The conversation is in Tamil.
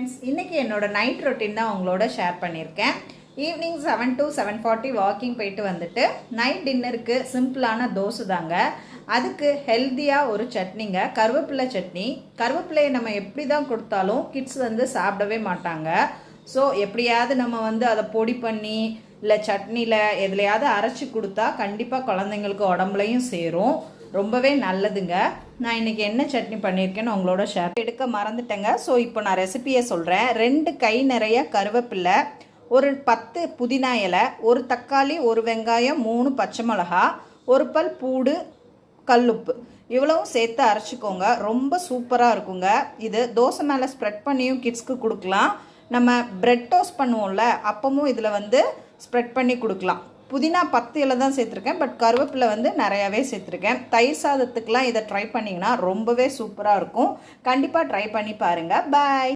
ஃப்ரெண்ட்ஸ், இன்றைக்கி என்னோடய நைட் ரொட்டீன் தான் உங்களோட ஷேர் பண்ணியிருக்கேன். ஈவினிங் 7 to 7:40 வாக்கிங் போயிட்டு வந்துட்டு நைட் டின்னருக்கு சிம்பிளான தோசை தாங்க. அதுக்கு ஹெல்த்தியாக ஒரு சட்னிங்க, கருவேப்பிலை சட்னி. கருவேப்பிலையை நம்ம எப்படி தான் கொடுத்தாலும் கிட்ஸ் சாப்பிடவே மாட்டாங்க. ஸோ எப்படியாவது நம்ம அதை பொடி பண்ணி இல்லை சட்னியில் எதுலையாவது அரைச்சி கொடுத்தா கண்டிப்பாக குழந்தைங்களுக்கு உடம்புலையும் சேரும். ரொம்பவே நல்லதுங்க. நான் இன்றைக்கி என்ன சட்னி பண்ணியிருக்கேன்னு உங்களோட ஷேர் எடுக்க மறந்துட்டேங்க. ஸோ இப்போ நான் ரெசிபியை சொல்கிறேன். 2 கை நிறைய கருவேப்பிலை, ஒரு 10 புதினா இலை, ஒரு தக்காளி, ஒரு வெங்காயம், 3 பச்சை மிளகா, ஒரு பல் பூடு, கல்லுப்பு, இவ்வளவும் சேர்த்து அரைச்சிக்கோங்க. ரொம்ப சூப்பராக இருக்குங்க. இது தோசை மேலே ஸ்ப்ரெட் பண்ணியும் கிட்ஸ்க்கு கொடுக்கலாம். நம்ம பிரெட் டோஸ்ட் பண்ணுவோம்ல, அப்பவும் இதில் ஸ்ப்ரெட் பண்ணி கொடுக்கலாம். புதினா 10 இலை தான் சேர்த்துருக்கேன், பட் கருவேப்பிலை நிறையாவே சேர்த்துருக்கேன். தயிர் சாதத்துக்கெலாம் இதை ட்ரை பண்ணிங்கன்னா ரொம்பவே சூப்பராக இருக்கும். கண்டிப்பாக ட்ரை பண்ணி பாருங்கள். பாய்.